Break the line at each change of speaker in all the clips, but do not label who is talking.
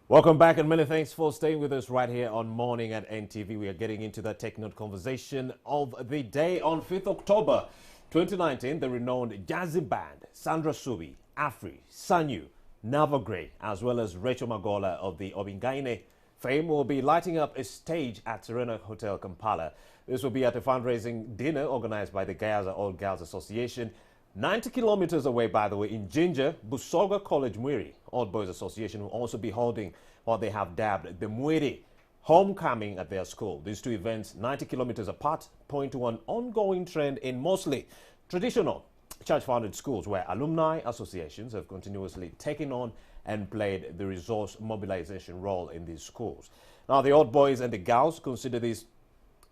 Welcome back and many thanks for staying with us right here on Morning at NTV. We are getting into the Tech Note conversation of the day. On 5th October 2019, the renowned jazzy band Sandra Subi, Afri, Sanyu, Navagre, as well as Rachel Magola of the Obingaine fame will be lighting up a stage at Serena Hotel Kampala. This will be at a fundraising dinner organized by the Gayaza All Girls Association. 90 kilometers away, by the way, in Jinja, Busoga College Mwiri Old Boys Association will also be holding what they have dubbed the Mwiri Homecoming at their school. These two events, 90 kilometers apart, point to an ongoing trend in mostly traditional church-founded schools where alumni associations have continuously taken on and played the resource mobilization role in these schools. Now, the Old Boys and the Girls consider this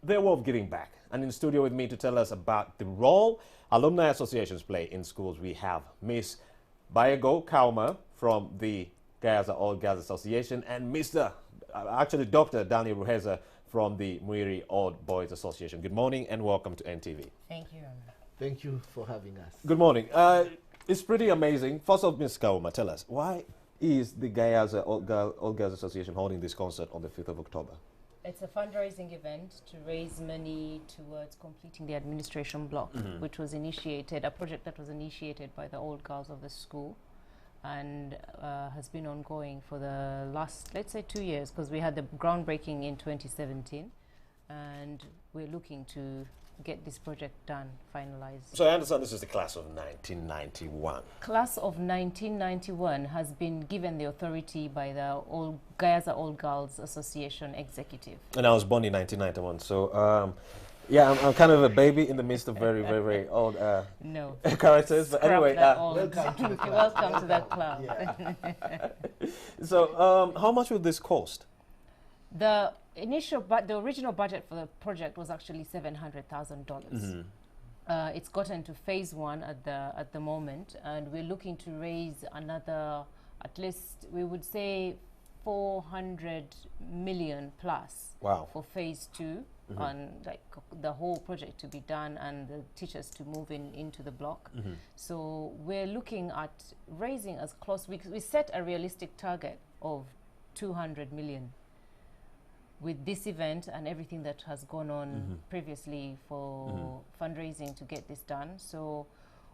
their way of giving back. And in studio with me to tell us about the role alumni associations play in schools, we have Miss Bayago Kauma from the Gayaza All Girls Association and actually Dr. Daniel Ruheza from the Mwiri Old Boys Association. Good morning and welcome to NTV.
Thank you.
Thank you for having us.
Good morning. It's pretty amazing. First off, Ms. Kauma, tell us, why is the Gayaza All Girls Association holding this concert on the 5th of October?
It's a fundraising event to raise money towards completing the administration block, which was initiated, a project that was initiated by the old girls of the school and has been ongoing for the last, let's say, 2 years, because we had the groundbreaking in 2017 and we're looking to get this project done, finalized.
So I understand this is the class of 1991.
Class of 1991 has been given the authority by the Gayaza All Girls Association executive.
And I was born in 1991, so yeah, I'm kind of a baby in the midst of very, very, very old
no.
characters. But anyway,
welcome to that club.
Yeah. So how much will this cost?
The original budget for the project was actually $700,000. It's gotten to phase one at the moment, and we're looking to raise another, at least we would say 400 million plus.
Wow.
For phase two, on like the whole project to be done and the teachers to move into the block. So we're looking at raising as close, we set a realistic target of 200 million. With this event and everything that has gone on previously for fundraising to get this done. So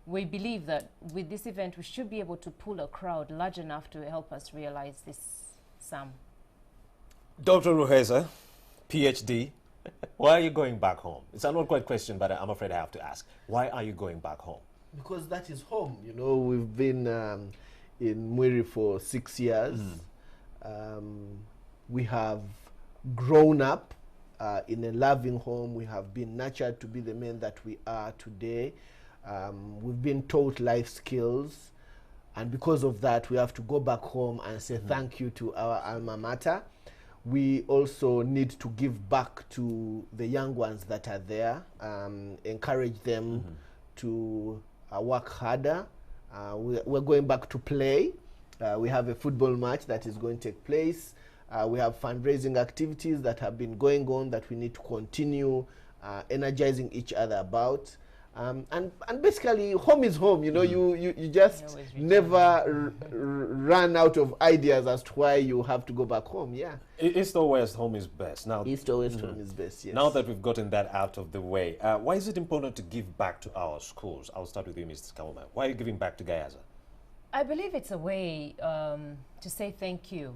we believe that with this event, we should be able to pull a crowd large enough to help us realize this sum.
Dr. Ruheza, PhD, why are you going back home? It's an awkward question, but I'm afraid I have to ask. Why are you going back home?
Because that is home. You know, we've been in Mwiri for 6 years. We have grown up in a loving home. We have been nurtured to be the men that we are today. We've been taught life skills, and because of that we have to go back home and say thank you to our alma mater. We also need to give back to the young ones that are there, encourage them to work harder. We're going back to play. We have a football match that is going to take place. We have fundraising activities that have been going on that we need to continue energizing each other about. And basically, home is home. You know, you just never run out of ideas as to why you have to go back home. Yeah.
East or West, home is best. Now,
East or West, home is best, yes.
Now that we've gotten that out of the way, why is it important to give back to our schools? I'll start with you, Mr. Kauma. Why are you giving back to Gayaza?
I believe it's a way to say thank you,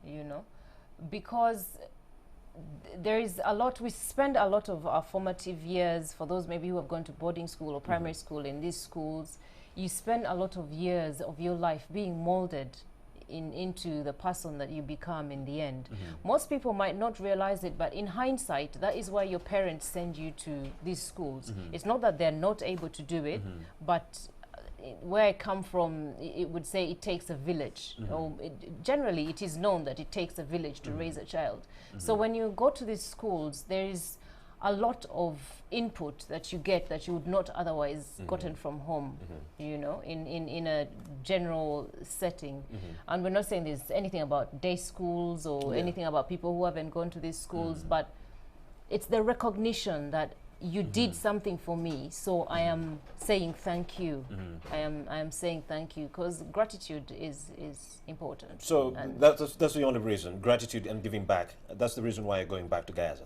you know, because there is a lot, we spend a lot of our formative years, for those maybe who have gone to boarding school or primary school in these schools, you spend a lot of years of your life being molded into the person that you become in the end. Most people might not realize it, but in hindsight, that is why your parents send you to these schools. It's not that they're not able to do it, but where I come from, it would say it takes a village. Or generally, it is known that it takes a village to raise a child. So when you go to these schools, there is a lot of input that you get that you would not otherwise gotten from home, you know, in a general setting. And we're not saying there's anything about day schools or anything about people who haven't gone to these schools, but it's the recognition that you did something for me, so I am saying thank you. I am saying thank you, because gratitude is important.
So that's the only reason, gratitude and giving back. That's the reason why you're going back to Gaza.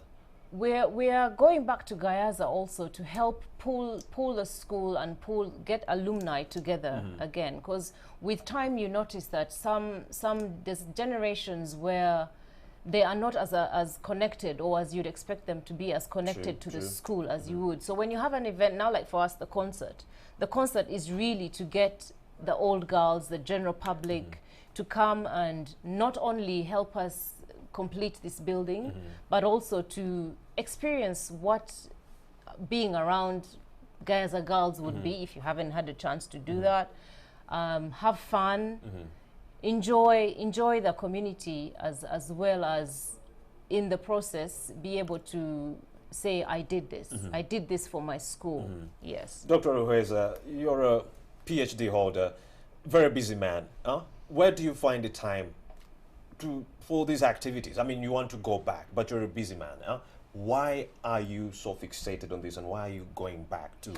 We are going back to Gaza also to help pull the school and get alumni together again, because with time you notice that there's generations where they are not as connected, or as you'd expect them to be, as connected to the school as you would. So when you have an event now, like for us, the concert is really to get the old girls, the general public, to come and not only help us complete this building, but also to experience what being around Gaza girls would be, if you haven't had a chance to do that. Have fun, enjoy the community, as well as in the process be able to say, I did this for my school. Yes.
Dr. Ruheza, you're a PhD holder, very busy man. Where do you find the time for these activities? I mean, you want to go back, but you're a busy man. Why are you so fixated on this, and why are you going back to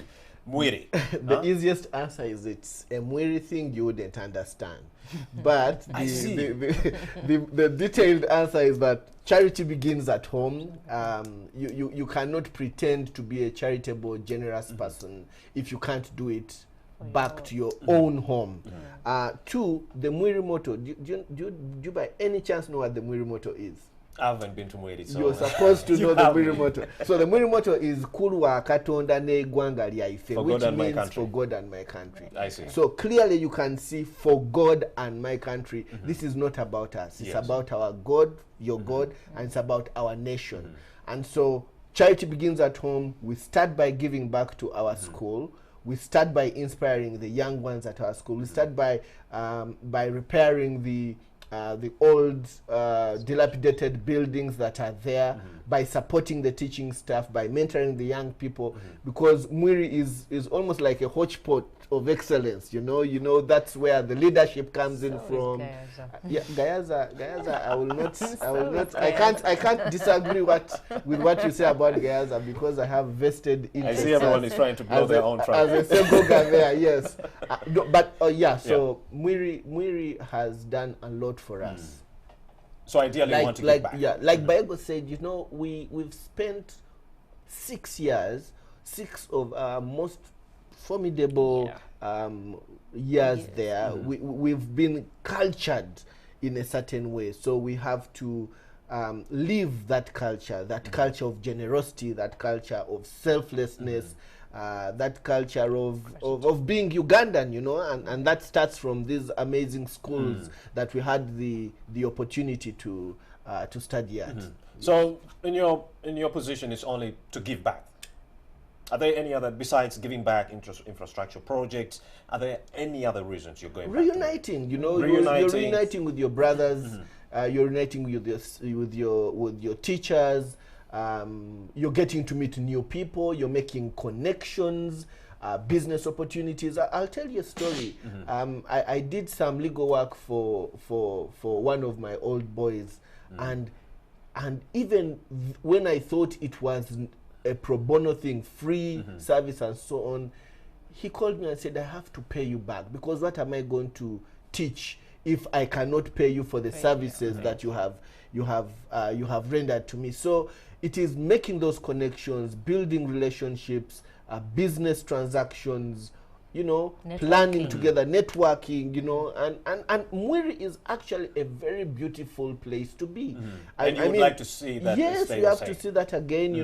Mwiri?
The easiest answer is it's a Mwiri thing you wouldn't understand. But the detailed answer is that charity begins at home. You cannot pretend to be a charitable, generous person if you can't do it back to your own home. Two, the Mwiri motto. Do you by any chance know what the Mwiri motto is?
I haven't been to Mwiri, so
you're supposed to know the Mwiri motto. So the Mwiri motto is Kulwa Katonda ne Gwanga lyaife, which means for God and my country.
I see.
So clearly you can see for God and my country. This is not about us. It's about our God, your God, and it's about our nation. And so charity begins at home. We start by giving back to our school. We start by inspiring the young ones at our school. We start by repairing the old dilapidated buildings that are there, by supporting the teaching staff, by mentoring the young people, because Mwiri is almost like a hodgepodge of excellence. You know that's where the leadership comes in from. Gaza, I can't disagree with what you say about Gaza, because I have vested interest.
I see everyone is trying to blow their own trumpet.
As a Segoga there, yes. So Mwiri has done a lot for us.
So ideally you want to get back.
Yeah, like Bible said, we've spent 6 years, 6 of our most formidable years there. We've been cultured in a certain way, so we have to live that culture of generosity, that culture of selflessness, that culture of being Ugandan, and that starts from these amazing schools that we had the opportunity to study at.
So in your position, it's only to give back. Are there any other, besides giving back infrastructure projects, are there any other reasons you're going back?
Reuniting, you're reuniting with your brothers, you're reuniting with your teachers, you're getting to meet new people, you're making connections, business opportunities. I'll tell you a story. I did some legal work for one of my old boys, and even when I thought it was a pro bono thing, free service and so on, he called me and said, I have to pay you back, because what am I going to teach if I cannot pay you for the services that you have rendered to me? So it is making those connections, building relationships, business transactions, planning together, networking, and Mwiri is actually a very beautiful place to be.
And you would like to see that?
Yes, we have to see that again.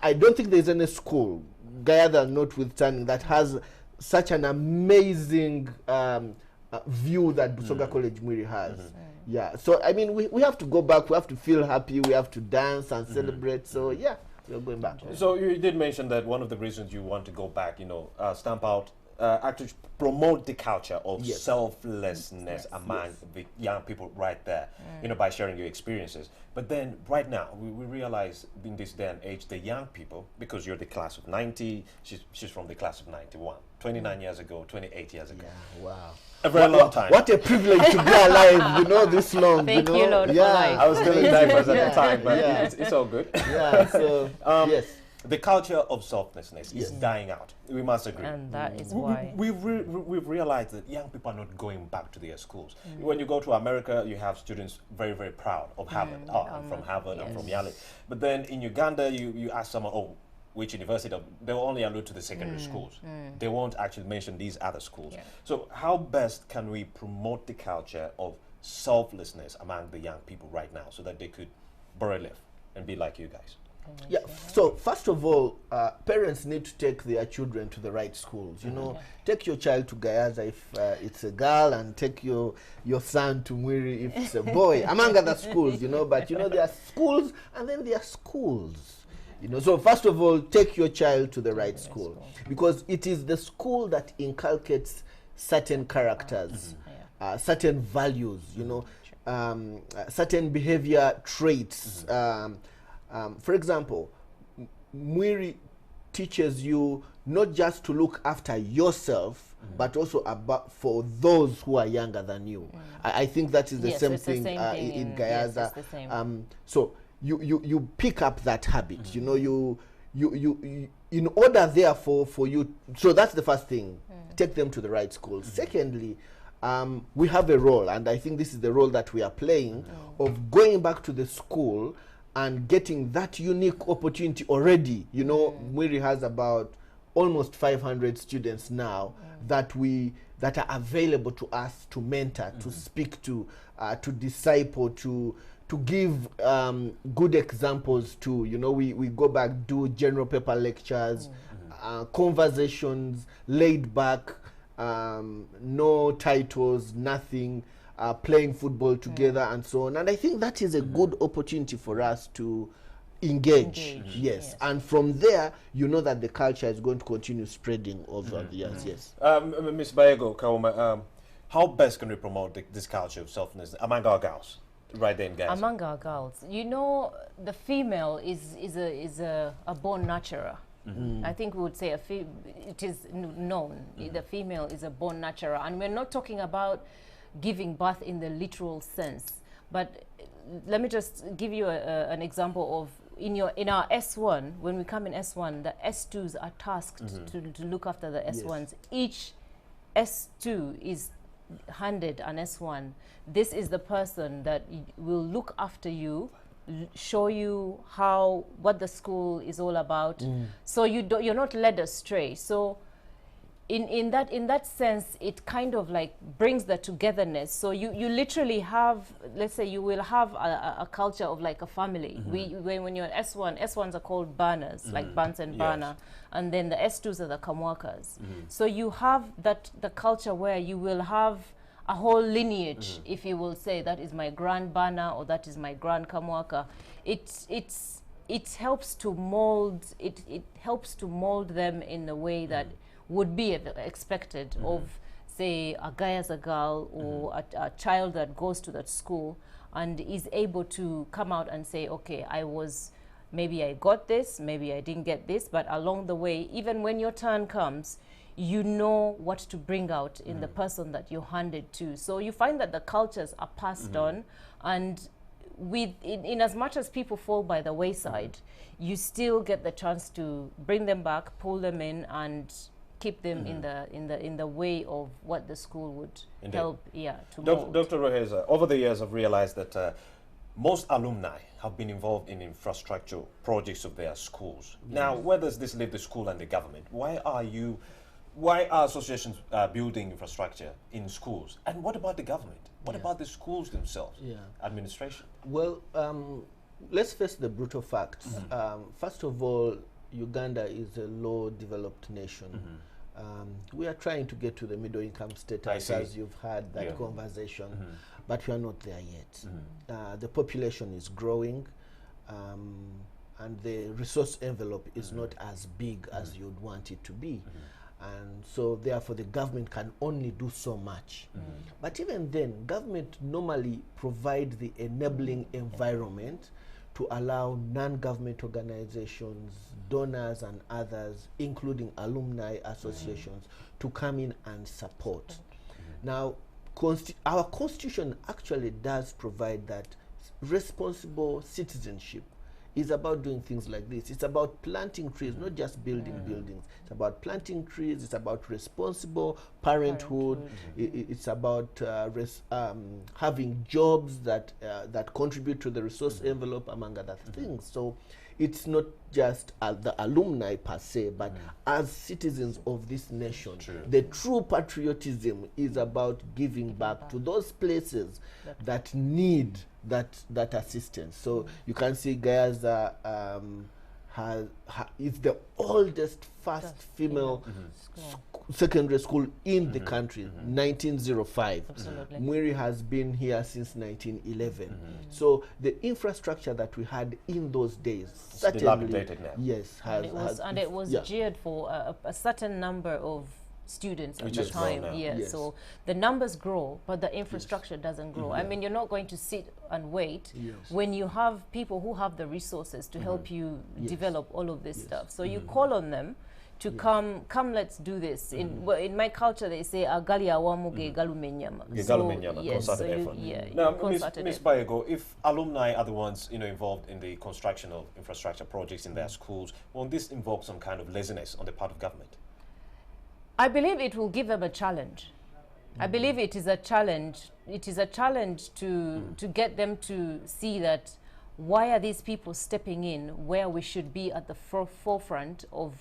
I don't think there's any school, Gaza notwithstanding, that has such an amazing view that Busoga College Mwiri has. Yeah, so I mean, we have to go back, we have to feel happy, we have to dance and celebrate. So yeah, we're going back.
So you did mention that one of the reasons you want to go back, stamp out, actually promote the culture of selflessness among the young people right there, by sharing your experiences. But then right now, we realize in this day and age, the young people, because you're the class of 90, she's from the class of 91, 29 years ago, 28 years ago.
Yeah, wow.
A very long time.
What a privilege to be alive, this long.
Thank you, Lord, for life.
I was feeling diapers at the time, but it's all good.
Yeah, so, yes.
the culture of selflessness is dying out. We must agree.
And that is why.
We've realized that young people are not going back to their schools. When you go to America, you have students very, very proud of Harvard. Oh, I'm from Harvard, I'm from Yale. But then in Uganda, you ask someone, oh, which university? They'll only allude to the secondary schools. They won't actually mention these other schools. Yeah. So how best can we promote the culture of selflessness among the young people right now so that they could borrow a live and be like you guys?
Yeah, so first of all, parents need to take their children to the right schools. You know, take your child to Gayaza if it's a girl, and take your son to Mwiri if it's a boy, among other schools, you know. But, you know, there are schools and then there are schools. You know, so first of all, take your child to the right school, because it is the school that inculcates certain characters, certain values, you know, certain behavior traits. For example, Mwiri teaches you not just to look after yourself, but also about for those who are younger than you. I think that is the same thing in Gayaza. So you pick up that habit. You know, you in order therefore for you. So that's the first thing. Take them to the right school. Secondly, we have a role, and I think this is the role that we are playing, of going back to the school and getting that unique opportunity already. You know, Mwiri has about almost 500 students now that are available to us to mentor, to speak to disciple, to give good examples to. You know, we go back, do general paper lectures, conversations, laid back, no titles, nothing. Playing football together and so on. And I think that is a good opportunity for us to engage. Yes. And from there, you know that the culture is going to continue spreading over the years. Yes.
Ms. Bayego Kauma, how best can we promote this culture of selflessness among our girls? Right there in Gaza. Among
our girls. You know, the female is a born nurturer. I think we would say it is known. The female is a born nurturer. And we're not talking about giving birth in the literal sense, but let me just give you an example of in our S1. When we come in S1, the S2s are tasked to look after the S1s. Each S2 is handed an S1. This is the person that will look after you, show you what the school is all about, so you're not led astray. So in that sense, it kind of like brings the togetherness. So you literally have, let's say you will have a culture of like a family. When you're at S1s are called banners, like Bans and Bana, and then the S2s are the Kamwakas. So you have the culture where you will have a whole lineage, if you will say, that is my grand Bana or that is my grand Kamwaka. It helps to mold, it helps to mold them in a way that would be expected of, say, a guy as a girl or a child that goes to that school and is able to come out and say, okay, maybe I got this, maybe I didn't get this, but along the way, even when your turn comes, you know what to bring out in the person that you're handed to. So you find that the cultures are passed on, and in as much as people fall by the wayside, you still get the chance to bring them back, pull them in, and keep them in the way of what the school would help to mold.
Dr. Roheza, over the years I've realized that most alumni have been involved in infrastructure projects of their schools. Now, where does this leave the school and the government? Why are associations building infrastructure in schools? And what about the government? What about the schools themselves? Administration?
Well, let's face the brutal facts. First of all, Uganda is a low-developed nation. We are trying to get to the middle-income status, as you've had that conversation, but we are not there yet. The population is growing, and the resource envelope is not as big as you'd want it to be. And so therefore the government can only do so much. But even then, government normally provide the enabling environment to allow non-government organizations, donors and others, including alumni associations, to come in and support. Now, our constitution actually does provide that responsible citizenship is about doing things like this. It's about planting trees, not just building buildings. It's about planting trees. It's about responsible parenthood. It's about having jobs that that contribute to the resource envelope, among other things. So it's not just the alumni per se, but as citizens of this nation. The true patriotism is about giving back to those places that need that assistance. So you can see Gayaza is the oldest first female secondary school in the country, 1905.
Absolutely.
Mwiri has been here since 1911. So the infrastructure that we had in those days, certainly,
dilapidated now.
Yes,
and it was geared for a certain number of students at the time.
Yes.
So the numbers grow, but the infrastructure doesn't grow. I mean, you're not going to sit and wait when you have people who have the resources to help you develop all of this stuff. So you call on them to come, let's do this. In my culture, they say, agali awamuge galumenyama.
Yes, so now, Ms. Bayego, if alumni are the ones involved in the construction of infrastructure projects in their schools, won't this involve some kind of laziness on the part of government?
I believe it will give them a challenge. I believe it is a challenge. It is a challenge to get them to see that why are these people stepping in where we should be at the forefront of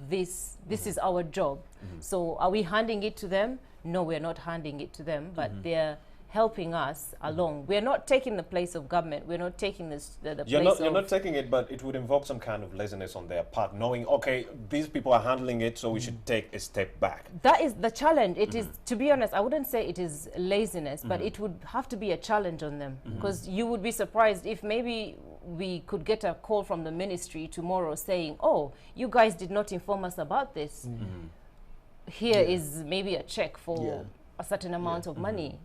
this. This is our job. So are we handing it to them? No, we're not handing it to them, but they're helping us along. We're not taking the place of government. We're not taking this the
you're
place
You're not taking it, but it would involve some kind of laziness on their part, knowing, okay, these people are handling it, so we should take a step back.
That is the challenge. It is, to be honest, I wouldn't say it is laziness, but it would have to be a challenge on them, because you would be surprised if maybe we could get a call from the ministry tomorrow saying, oh, you guys did not inform us about this. Here is maybe a check for a certain amount of money.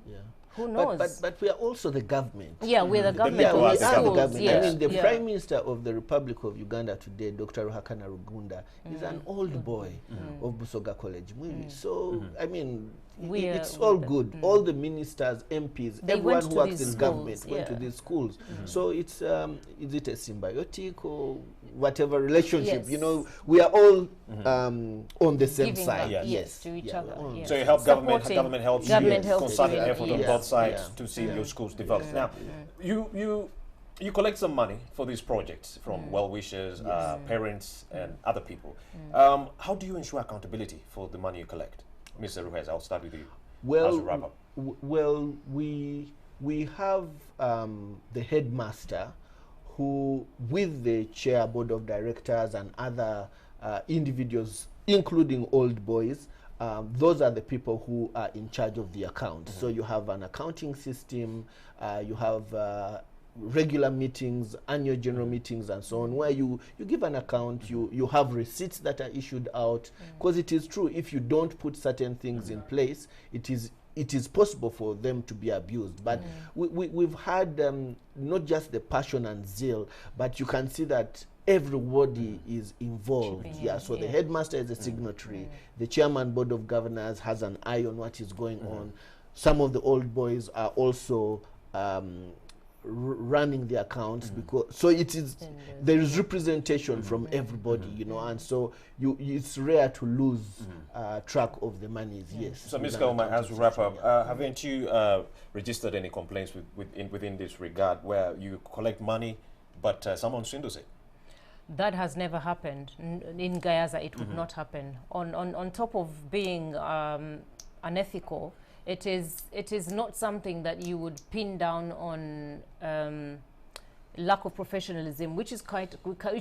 Who knows?
But we are also the government.
Yeah, we're the government.
We
of
are
the
the
schools.
government.
Yeah.
I mean, the Prime Minister of the Republic of Uganda today, Dr. Ruhakana Rugunda, is an old boy of Busoga College. So, I mean, it's all good. All the ministers, MPs, everyone who works in government went to these schools. So it's, is it a symbiotic or whatever relationship? You know, we are all on the same side.
Yes, to each other.
So you help government helps
government
you,
helps
concerted
you.
effort on both sides to see your schools develop. Now, you collect some money for these projects from well-wishers, parents, and other people. How do you ensure accountability for the money you collect? Mr. Ruhez, I'll start with you.
Well,
as a wrap up.
Well, we have the headmaster who, with the chair, board of directors, and other individuals, including old boys, those are the people who are in charge of the account. So you have an accounting system, you have regular meetings, annual general meetings, and so on, where you give an account, you have receipts that are issued out, because it is true, if you don't put certain things in place, it is possible for them to be abused. But we've had not just the passion and zeal, but you can see that everybody is involved. So the headmaster is a signatory, the chairman, board of governors has an eye on what is going on. Some of the old boys are also running the accounts, because so it is there is representation from everybody, you know, and so it's rare to lose track of the monies.
So Ms. Kauma, as we wrap up, haven't you registered any complaints within this regard, where you collect money but someone swindles it?
That has never happened in Gayaza. It would not happen. On top of being unethical, it is not something that you would pin down on lack of professionalism, which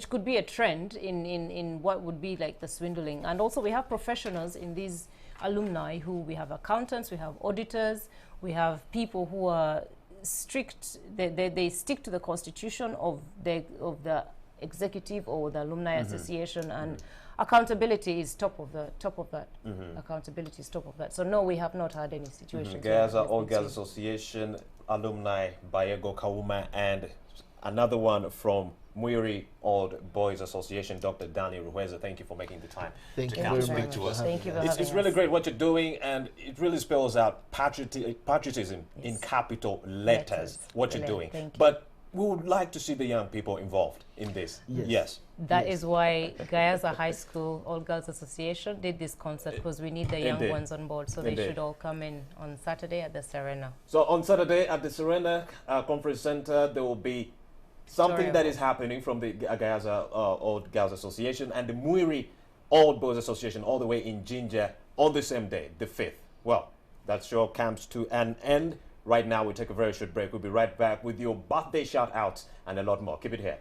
could be a trend in what would be like the swindling. And also we have professionals in these alumni who we have accountants, we have auditors, we have people who are strict. They stick to the constitution of the executive or the alumni association, and accountability is top of that. Accountability is top of that. So no, we have not had any situations.
Gayaza, All Girls Association, Alumni, Bayego Kauma, and another one from Mwiri Old Boys Association, Dr. Danny Ruheza. Thank you for making the time to come to speak to us.
Thank you for having us.
It's really great what you're doing, and it really spells out patriotism in capital letters, what you're doing.
Thank you.
But we would like to see the young people involved in this.
Yes.
That is why Gayaza High School All Girls Association did this concert, because we need the young
Indeed.
ones on board. So they
Indeed.
should all come in on Saturday at the Serena.
So on Saturday at the Serena Conference Center, there will be something
Victoria
that
Hall.
is happening from the Gayaza Old Girls Association and the Muiri Old Boys Association all the way in Jinja on the same day, the 5th. Well, that show comes to an end. Right now, we take a very short break. We'll be right back with your birthday shout-outs and a lot more. Keep it here.